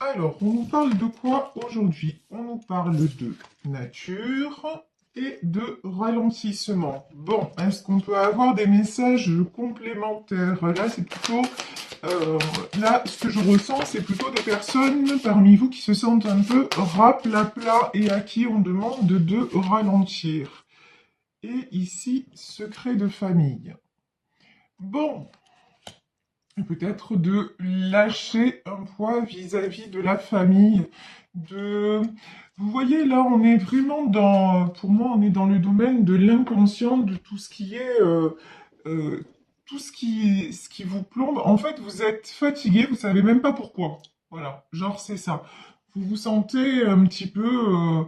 Alors, on nous parle de quoi aujourd'hui? On nous parle de nature et de ralentissement. Bon, est-ce qu'on peut avoir des messages complémentaires? Là, c'est plutôt... là, ce que je ressens, c'est plutôt des personnes parmi vous qui se sentent un peu raplapla et à qui on demande de ralentir. Et ici, secret de famille. Bon, peut-être de lâcher un poids vis-à-vis de la famille, de... Vous voyez, là, on est vraiment dans, pour moi, on est dans le domaine de l'inconscient, de tout ce qui est, tout ce qui vous plombe. En fait, vous êtes fatigué, vous savez même pas pourquoi. Voilà, genre c'est ça. Vous vous sentez un petit peu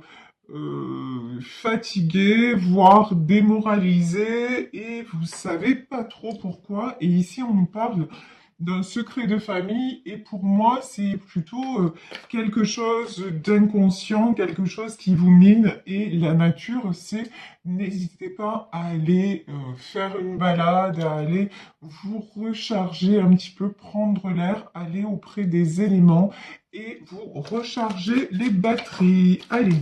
fatigué, voire démoralisé, et vous savez pas trop pourquoi. Et ici, on nous parle d'un secret de famille, et pour moi, c'est plutôt quelque chose d'inconscient, quelque chose qui vous mine, et la nature, c'est n'hésitez pas à aller faire une balade, à aller vous recharger un petit peu, prendre l'air, aller auprès des éléments et vous recharger les batteries. Allez,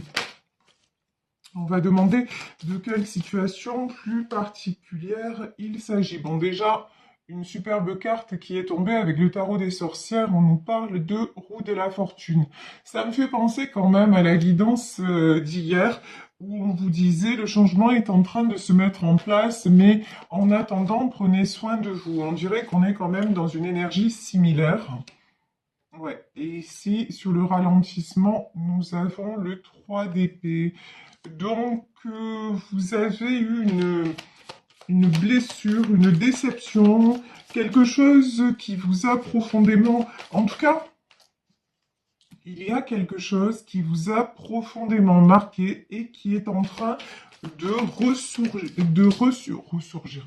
on va demander de quelle situation plus particulière il s'agit. Bon, déjà, une superbe carte qui est tombée avec le tarot des sorcières. On nous parle de roue de la fortune. Ça me fait penser quand même à la guidance d'hier où on vous disait le changement est en train de se mettre en place, mais en attendant, prenez soin de vous. On dirait qu'on est quand même dans une énergie similaire. Ouais, et ici, sur le ralentissement, nous avons le 3 d'épée. Donc, vous avez eu une blessure, une déception, quelque chose qui vous a profondément... En tout cas, il y a quelque chose qui vous a profondément marqué et qui est en train de ressurgir,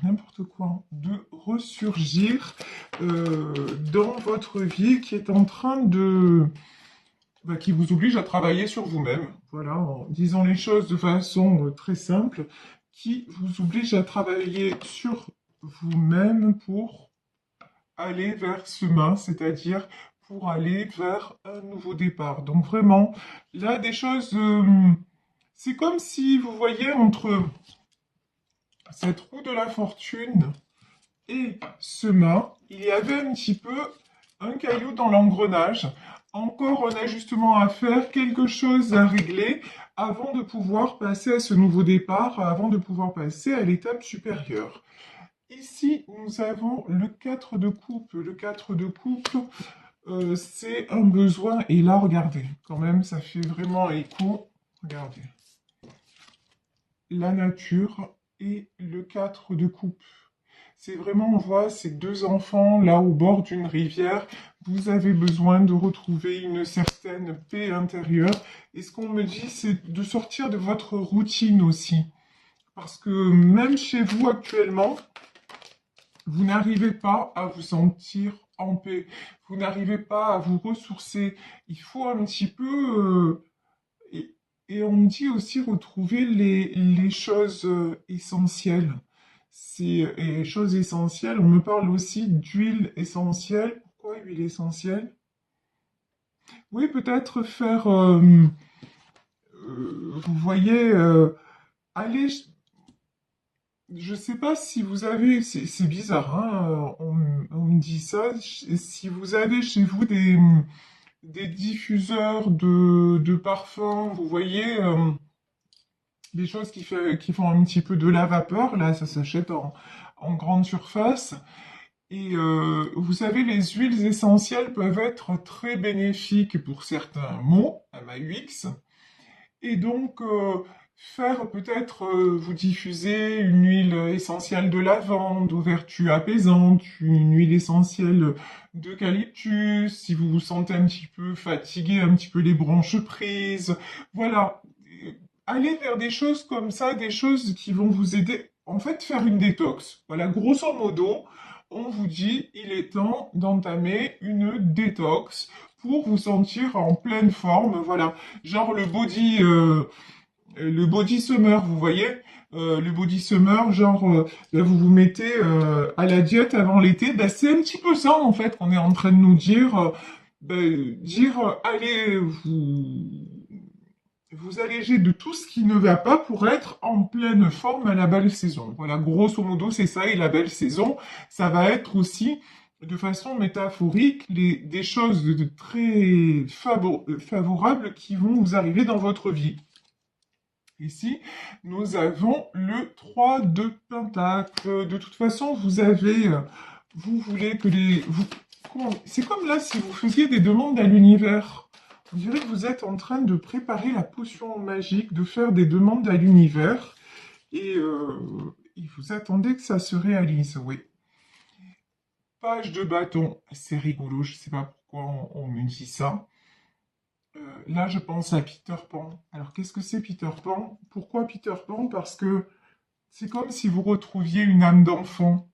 n'importe quoi, hein, de ressurgir dans votre vie, qui est en train de... bah, qui vous oblige à travailler sur vous-même, voilà, en disant les choses de façon très simple, qui vous oblige à travailler sur vous-même pour aller vers ce chemin, c'est-à-dire pour aller vers un nouveau départ. Donc vraiment, là, des choses, c'est comme si vous voyez entre cette roue de la fortune et ce mât, il y avait un petit peu un caillou dans l'engrenage, encore un ajustement à faire, quelque chose à régler avant de pouvoir passer à ce nouveau départ, avant de pouvoir passer à l'étape supérieure. Ici, nous avons le 4 de coupe. Le 4 de coupe, c'est un besoin. Et là, regardez, quand même, ça fait vraiment écho. Regardez. La nature et le 4 de coupe. C'est vraiment, on voit ces deux enfants là au bord d'une rivière. Vous avez besoin de retrouver une certaine paix intérieure. Et ce qu'on me dit, c'est de sortir de votre routine aussi. Parce que même chez vous actuellement, vous n'arrivez pas à vous sentir en paix. Vous n'arrivez pas à vous ressourcer. Il faut un petit peu... et on me dit aussi retrouver les choses essentielles. C'est les choses essentielles. On me parle aussi d'huile essentielle. Pourquoi huile essentielle? Oui, peut-être faire... vous voyez, aller... Je sais pas si vous avez... C'est bizarre, hein, on me dit ça. Si vous avez chez vous des diffuseurs de parfums, vous voyez... des choses qui font un petit peu de la vapeur, là, ça s'achète en grande surface. Et vous savez, les huiles essentielles peuvent être très bénéfiques pour certains maux, MAUX. Et donc, faire peut-être vous diffuser une huile essentielle de lavande aux vertus apaisantes, une huile essentielle d'eucalyptus, si vous vous sentez un petit peu fatigué, un petit peu les bronches prises. Voilà, aller vers des choses comme ça, des choses qui vont vous aider, en fait, faire une détox. Voilà, grosso modo, on vous dit, il est temps d'entamer une détox pour vous sentir en pleine forme. Voilà, genre le body summer, vous voyez, le body summer, genre, là, vous vous mettez à la diète avant l'été. Ben, c'est un petit peu ça, en fait, qu'on est en train de nous dire. dire, allez vous alléger de tout ce qui ne va pas pour être en pleine forme à la belle saison. Voilà, grosso modo, c'est ça, et la belle saison, ça va être aussi, de façon métaphorique, des choses de très favorables qui vont vous arriver dans votre vie. Ici, nous avons le 3 de Pentacle. De toute façon, vous voulez que c'est comme là si vous faisiez des demandes à l'univers. On dirait que vous êtes en train de préparer la potion magique, de faire des demandes à l'univers, et vous attendez que ça se réalise, oui. Page de bâton, c'est rigolo, je sais pas pourquoi on me dit ça. Là, je pense à Peter Pan. Alors, qu'est-ce que c'est Peter Pan? Pourquoi Peter Pan? Parce que c'est comme si vous retrouviez une âme d'enfant.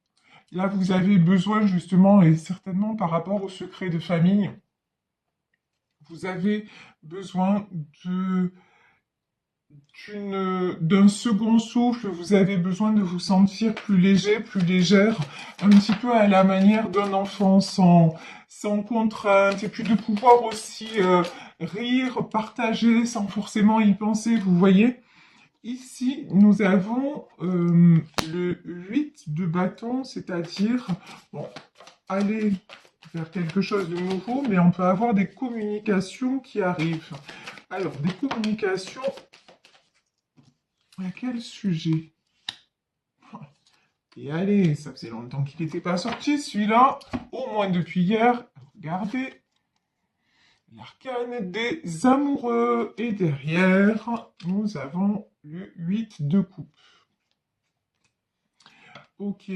Là, vous avez besoin justement, et certainement par rapport au secret de famille, vous avez besoin d'un second souffle, vous avez besoin de vous sentir plus léger, plus légère, un petit peu à la manière d'un enfant, sans contrainte, et puis de pouvoir aussi rire, partager, sans forcément y penser, vous voyez. Ici, nous avons le 8 de bâton, c'est-à-dire, bon, aller vers quelque chose de nouveau, mais on peut avoir des communications qui arrivent. Alors, des communications, à quel sujet? Et allez, ça faisait longtemps qu'il n'était pas sorti, celui-là, au moins depuis hier. Regardez, l'arcane des amoureux. Et derrière, nous avons le 8 de coupe. Ok.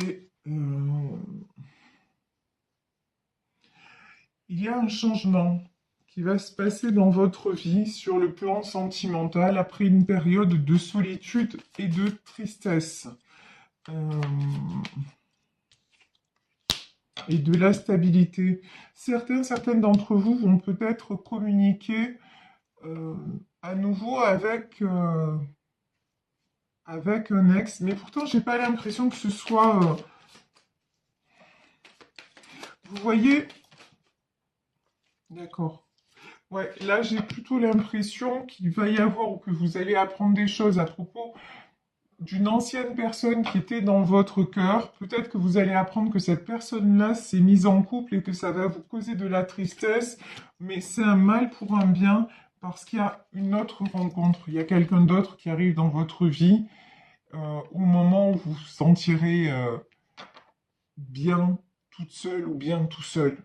Il y a un changement qui va se passer dans votre vie sur le plan sentimental après une période de solitude et de tristesse. Et de la stabilité. Certaines d'entre vous vont peut-être communiquer à nouveau avec un ex, mais pourtant j'ai pas l'impression que ce soit... Vous voyez? D'accord. Ouais, là j'ai plutôt l'impression qu'il va y avoir, ou que vous allez apprendre des choses à propos d'une ancienne personne qui était dans votre cœur. Peut-être que vous allez apprendre que cette personne-là s'est mise en couple et que ça va vous causer de la tristesse, mais c'est un mal pour un bien parce qu'il y a une autre rencontre. Il y a quelqu'un d'autre qui arrive dans votre vie au moment où vous vous sentirez bien toute seule ou bien tout seul.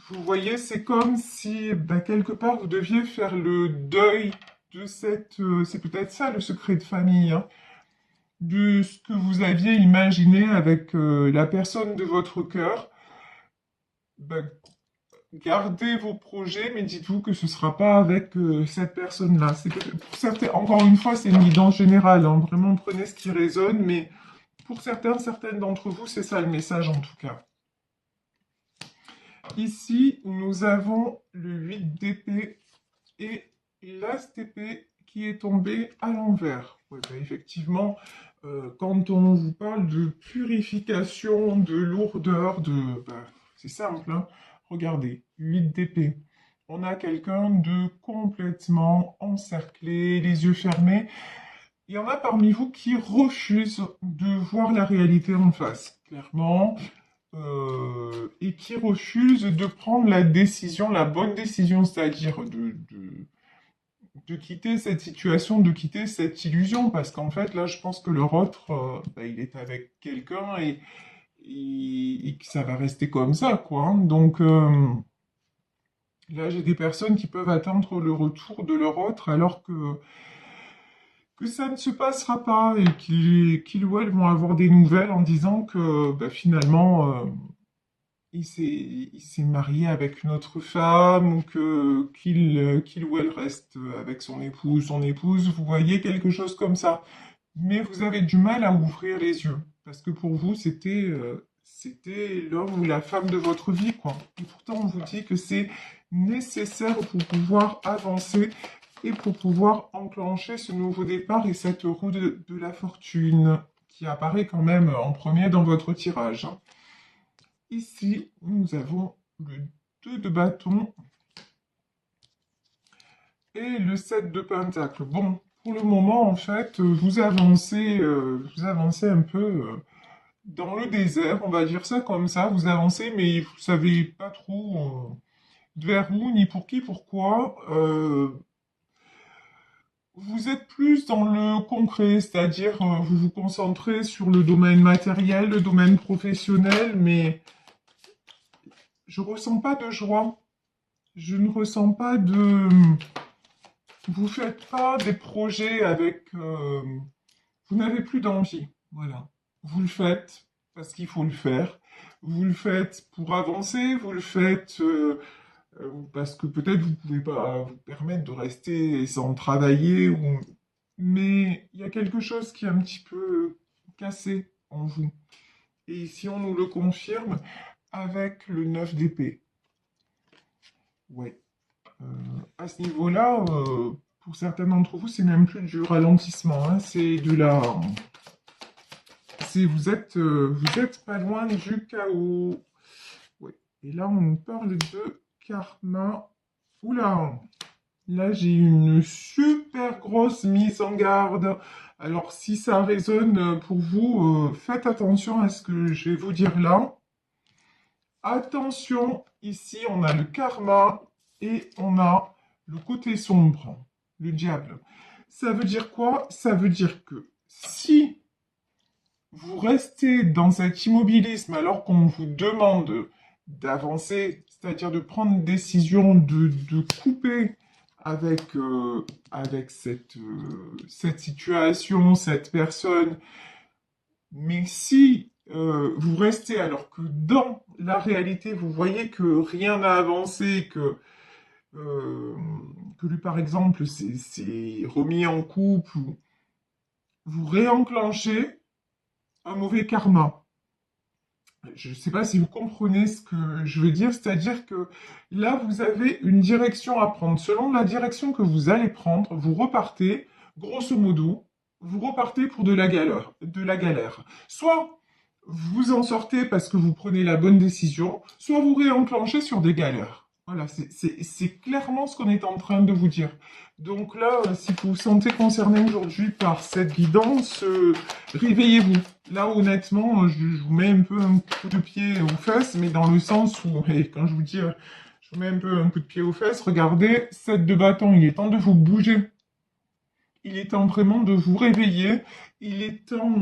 Vous voyez, c'est comme si, quelque part, vous deviez faire le deuil de cette... c'est peut-être ça le secret de famille, hein, de ce que vous aviez imaginé avec la personne de votre cœur. Ben, gardez vos projets, mais dites-vous que ce ne sera pas avec cette personne-là. Pour certains, encore une fois, c'est une guidance générale, hein, vraiment prenez ce qui résonne, mais pour certaines d'entre vous, c'est ça le message en tout cas. Ici, nous avons le 8 d'épée et l'as d'épée qui est tombé à l'envers. Ouais, effectivement, quand on vous parle de purification, de lourdeur, c'est simple, hein. Regardez, 8 d'épée. On a quelqu'un de complètement encerclé, les yeux fermés. Il y en a parmi vous qui refusent de voir la réalité en face, clairement, et qui refusent de prendre la décision, la bonne décision, c'est-à-dire de quitter cette situation, de quitter cette illusion, parce qu'en fait, là, je pense que leur autre, il est avec quelqu'un et que ça va rester comme ça, quoi, hein. Donc, là, j'ai des personnes qui peuvent attendre le retour de leur autre alors que ça ne se passera pas et qu'ils ou elles vont avoir des nouvelles en disant que finalement il s'est marié avec une autre femme ou qu'il ou elle reste avec son épouse, vous voyez quelque chose comme ça. Mais vous avez du mal à ouvrir les yeux parce que pour vous c'était l'homme ou la femme de votre vie, quoi. Et pourtant on vous dit que c'est nécessaire pour pouvoir avancer et pour pouvoir enclencher ce nouveau départ et cette roue de la fortune qui apparaît quand même en premier dans votre tirage. Ici, nous avons le 2 de bâton et le 7 de pentacle. Bon, pour le moment, en fait, vous avancez un peu dans le désert, on va dire ça comme ça. Vous avancez, mais vous savez pas trop vers où, ni pour qui, pourquoi. Vous êtes plus dans le concret, c'est-à-dire vous vous concentrez sur le domaine matériel, le domaine professionnel, mais je ressens pas de joie. Je ne ressens pas de... Vous faites pas des projets avec... Vous n'avez plus d'envie. Voilà. Vous le faites parce qu'il faut le faire. Vous le faites pour avancer. Vous le faites parce que peut-être vous pouvez pas vous permettre de rester sans travailler. Mais il y a quelque chose qui est un petit peu cassé en vous. Et ici, on nous le confirme avec le 9 d'épée. Ouais. Euh, à ce niveau-là, pour certains d'entre vous, c'est même plus du ralentissement, hein, c'est de la... vous êtes pas loin du chaos. Ouais. Et là, on parle de karma. Oula! Là, j'ai une super grosse mise en garde. Alors, si ça résonne pour vous, faites attention à ce que je vais vous dire là. Attention, ici, on a le karma et on a le côté sombre, le diable. Ça veut dire quoi? Ça veut dire que si vous restez dans cet immobilisme alors qu'on vous demande d'avancer, c'est-à-dire de prendre une décision de couper avec cette situation, cette personne, mais si vous restez alors que dans la réalité, vous voyez que rien n'a avancé, euh, que lui, par exemple, c'est remis en couple, ou vous réenclenchez un mauvais karma. Je ne sais pas si vous comprenez ce que je veux dire, c'est-à-dire que là, vous avez une direction à prendre. Selon la direction que vous allez prendre, vous repartez, grosso modo, vous repartez pour de la galère, de la galère. Soit vous en sortez parce que vous prenez la bonne décision, soit vous réenclenchez sur des galères. Voilà, c'est clairement ce qu'on est en train de vous dire. Donc là, si vous vous sentez concerné aujourd'hui par cette guidance, réveillez-vous. Là, honnêtement, je vous mets un peu un coup de pied aux fesses, mais dans le sens où, et quand je vous dis, je vous mets un peu un coup de pied aux fesses, regardez, 7 de bâton, il est temps de vous bouger. Il est temps vraiment de vous réveiller. Il est temps,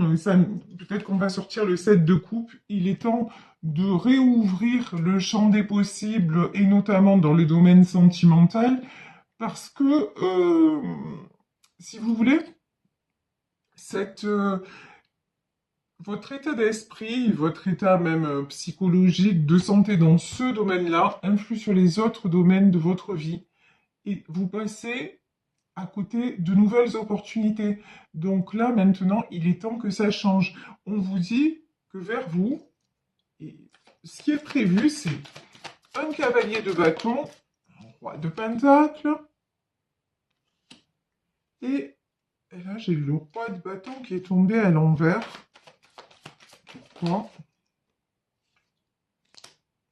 peut-être qu'on va sortir le 7 de coupe, il est temps de réouvrir le champ des possibles, et notamment dans le domaine sentimental, parce que, si vous voulez, cette, votre état d'esprit, votre état même psychologique, de santé dans ce domaine-là, influe sur les autres domaines de votre vie. Et vous passez à côté de nouvelles opportunités. Donc là, maintenant, il est temps que ça change. On vous dit que vers vous, et ce qui est prévu, c'est un cavalier de bâton, un roi de pentacle, et là, j'ai le roi de bâton qui est tombé à l'envers. Pourquoi?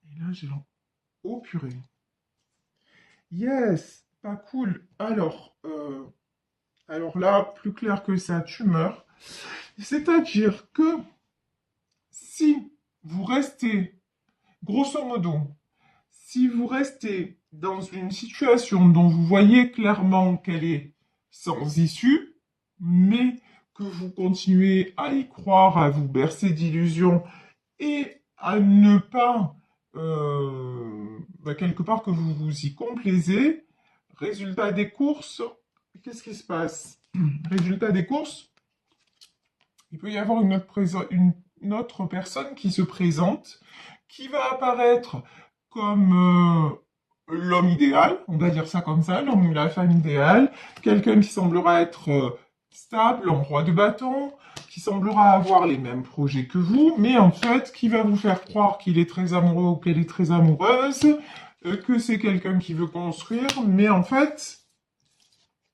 Et là, j'ai le... Oh purée. Yes, pas cool. Alors là, plus clair que ça, tu meurs. C'est-à-dire que si vous restez, grosso modo, si vous restez dans une situation dont vous voyez clairement qu'elle est sans issue, mais que vous continuez à y croire, à vous bercer d'illusions et à ne pas, quelque part, que vous vous y complaisez, résultat des courses, qu'est-ce qui se passe? Résultat des courses, il peut y avoir une autre personne qui se présente, qui va apparaître comme l'homme idéal, on va dire ça comme ça, l'homme ou la femme idéale, quelqu'un qui semblera être stable, en roi de bâton, qui semblera avoir les mêmes projets que vous, mais en fait, qui va vous faire croire qu'il est très amoureux ou qu'elle est très amoureuse, que c'est quelqu'un qui veut construire, mais en fait,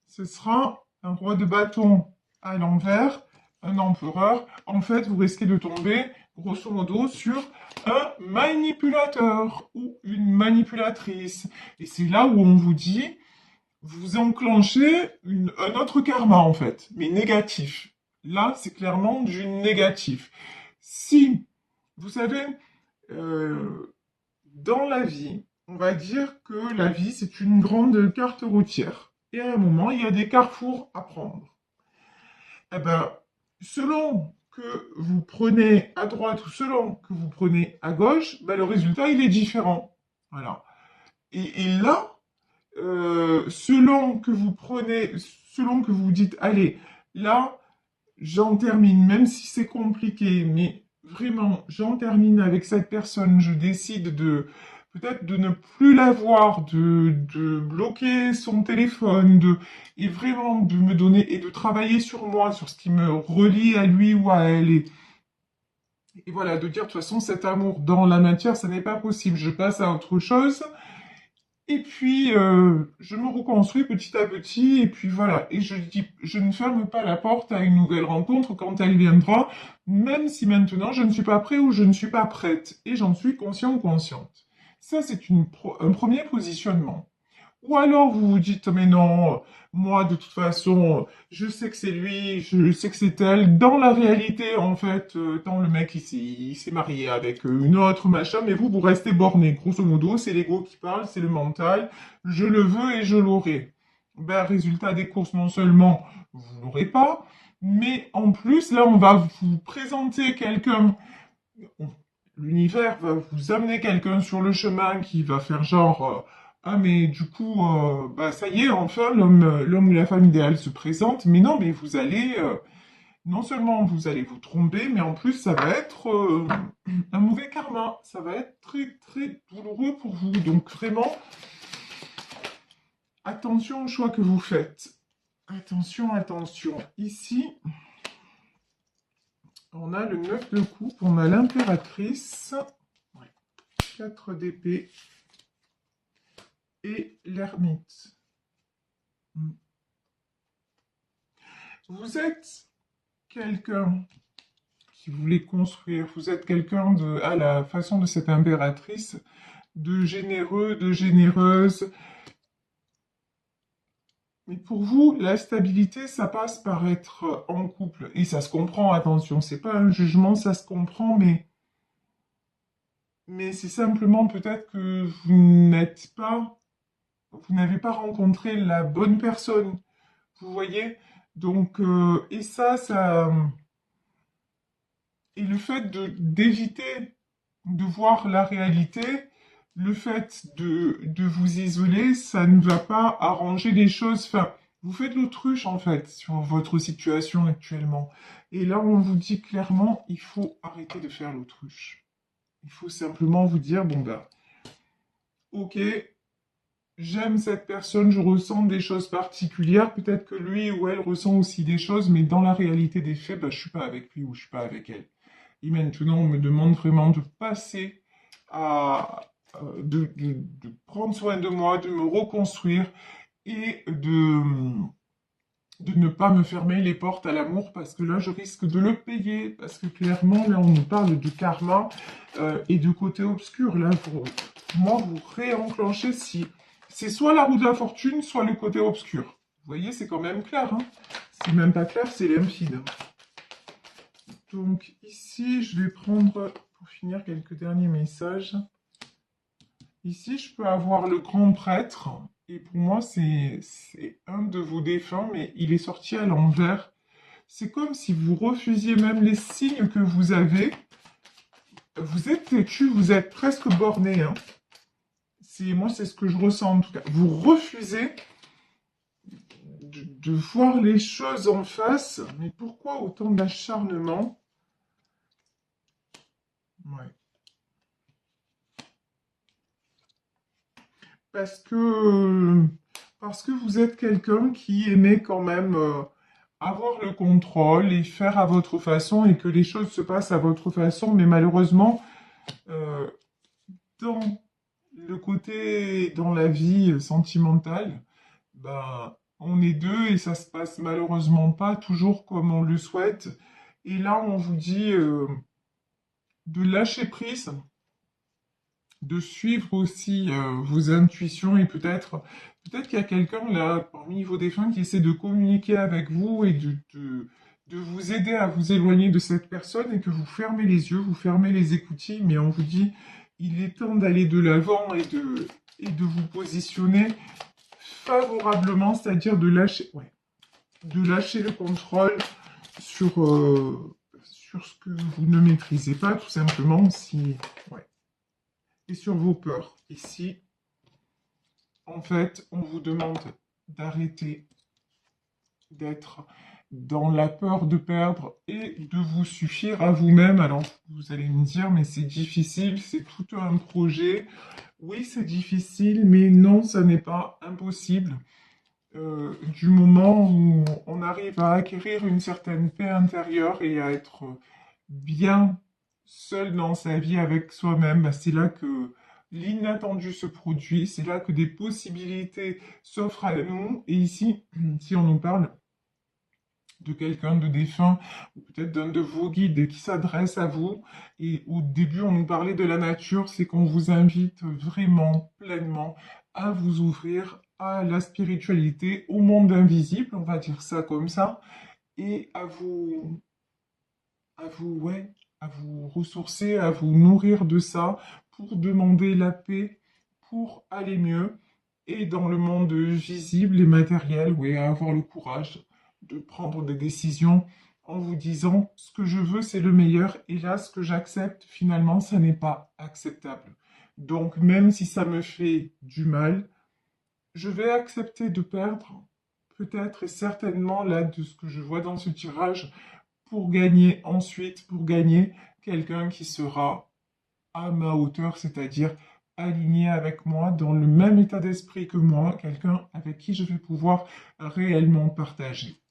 ce sera un roi de bâton à l'envers, un empereur. En fait, vous risquez de tomber grosso modo, sur un manipulateur ou une manipulatrice. Et c'est là où on vous dit, vous enclenchez un autre karma, en fait, mais négatif. Là, c'est clairement du négatif. Si, vous savez, euh, dans la vie, on va dire que la vie, c'est une grande carte routière. Et à un moment, il y a des carrefours à prendre. Eh ben, selon que vous prenez à droite ou selon que vous prenez à gauche, ben, le résultat, il est différent. Voilà. Et là, selon que vous prenez, selon que vous dites, allez, là, j'en termine, même si c'est compliqué, mais vraiment, j'en termine avec cette personne, je décide de peut-être de ne plus la voir, de bloquer son téléphone, et vraiment de me donner et de travailler sur moi, sur ce qui me relie à lui ou à elle. Et voilà, de dire de toute façon, cet amour dans la matière, ça n'est pas possible, je passe à autre chose. Et puis, je me reconstruis petit à petit, et puis voilà. Et je dis, je ne ferme pas la porte à une nouvelle rencontre quand elle viendra, même si maintenant je ne suis pas prêt ou je ne suis pas prête. Et j'en suis conscient ou consciente. Ça, c'est un premier positionnement. Ou alors vous vous dites, mais non, moi de toute façon, je sais que c'est lui, je sais que c'est elle. Dans la réalité, en fait, tant le mec il s'est marié avec une autre machin, mais vous restez borné. Grosso modo, c'est l'ego qui parle, c'est le mental. Je le veux et je l'aurai. Ben, résultat des courses, non seulement vous l'aurez pas, mais en plus, là, on va vous présenter quelqu'un. L'univers va vous amener quelqu'un sur le chemin qui va faire genre ah mais du coup bah ça y est enfin l'homme ou la femme idéale se présente mais non mais vous allez non seulement vous allez vous tromper mais en plus ça va être un mauvais karma, ça va être très très douloureux pour vous, donc vraiment attention au choix que vous faites, attention attention. Ici on a le 9 de coupe, on a l'impératrice, 4 d'épée et l'ermite. Vous êtes quelqu'un qui voulait construire, vous êtes quelqu'un de, à la façon de cette impératrice, de généreux, de généreuse. Mais pour vous, la stabilité, ça passe par être en couple. Et ça se comprend, attention, c'est pas un jugement, ça se comprend, mais c'est simplement peut-être que vous n'avez pas rencontré la bonne personne. Vous voyez? Donc, et et le fait d'éviter de voir la réalité, le fait de vous isoler, ça ne va pas arranger les choses. Enfin, vous faites l'autruche, en fait, sur votre situation actuellement. Et là, on vous dit clairement, il faut arrêter de faire l'autruche. Il faut simplement vous dire, bon, bah, ok, j'aime cette personne, je ressens des choses particulières, peut-être que lui ou elle ressent aussi des choses, mais dans la réalité des faits, bah, je suis pas avec lui ou je suis pas avec elle. Et maintenant, on me demande vraiment de passer à, de prendre soin de moi, de me reconstruire et de ne pas me fermer les portes à l'amour parce que là, je risque de le payer. Parce que clairement, là, on nous parle de karma et de côté obscur. Là, pour moi, vous réenclenchez si c'est soit la roue de la fortune, soit le côté obscur. Vous voyez, c'est quand même clair. Hein, c'est même pas clair, c'est limpide. Donc ici, je vais prendre, pour finir, quelques derniers messages. Ici, je peux avoir le grand prêtre. Et pour moi, c'est un de vos défunts, mais il est sorti à l'envers. C'est comme si vous refusiez même les signes que vous avez. Vous êtes têtu, vous êtes presque borné. Hein. Moi, c'est ce que je ressens en tout cas. Vous refusez de voir les choses en face. Mais pourquoi autant d'acharnement? Ouais. Parce que, parce que vous êtes quelqu'un qui aimait quand même avoir le contrôle et faire à votre façon et que les choses se passent à votre façon. Mais malheureusement, euh, dans le côté, dans la vie sentimentale, ben, on est deux et ça se passe malheureusement pas toujours comme on le souhaite. Et là, on vous dit, de lâcher prise, de suivre aussi vos intuitions et peut-être qu'il y a quelqu'un là parmi vos défunts qui essaie de communiquer avec vous et de vous aider à vous éloigner de cette personne et que vous fermez les yeux, vous fermez les écoutilles, mais on vous dit il est temps d'aller de l'avant et de vous positionner favorablement, c'est-à-dire de lâcher le contrôle sur ce que vous ne maîtrisez pas, tout simplement, ouais, et sur vos peurs. Ici, en fait, on vous demande d'arrêter d'être dans la peur de perdre et de vous suffire à vous-même. Alors, vous allez me dire, mais c'est difficile, c'est tout un projet. Oui, c'est difficile, mais non, ça n'est pas impossible. Du moment où on arrive à acquérir une certaine paix intérieure et à être bien seul dans sa vie avec soi-même, bah, c'est là que l'inattendu se produit, c'est là que des possibilités s'offrent à nous. Et ici, si on nous parle de quelqu'un de défunt, ou peut-être d'un de vos guides qui s'adresse à vous, et au début on nous parlait de la nature, c'est qu'on vous invite vraiment pleinement à vous ouvrir à la spiritualité, au monde invisible, on va dire ça comme ça, et ouais, à vous ressourcer, à vous nourrir de ça pour demander la paix, pour aller mieux. Et dans le monde visible et matériel, oui, à avoir le courage de prendre des décisions en vous disant ce que je veux, c'est le meilleur, et là, ce que j'accepte, finalement, ça n'est pas acceptable. Donc, même si ça me fait du mal, je vais accepter de perdre, peut-être et certainement là, de ce que je vois dans ce tirage, pour gagner ensuite, pour gagner quelqu'un qui sera à ma hauteur, c'est-à-dire aligné avec moi, dans le même état d'esprit que moi, quelqu'un avec qui je vais pouvoir réellement partager.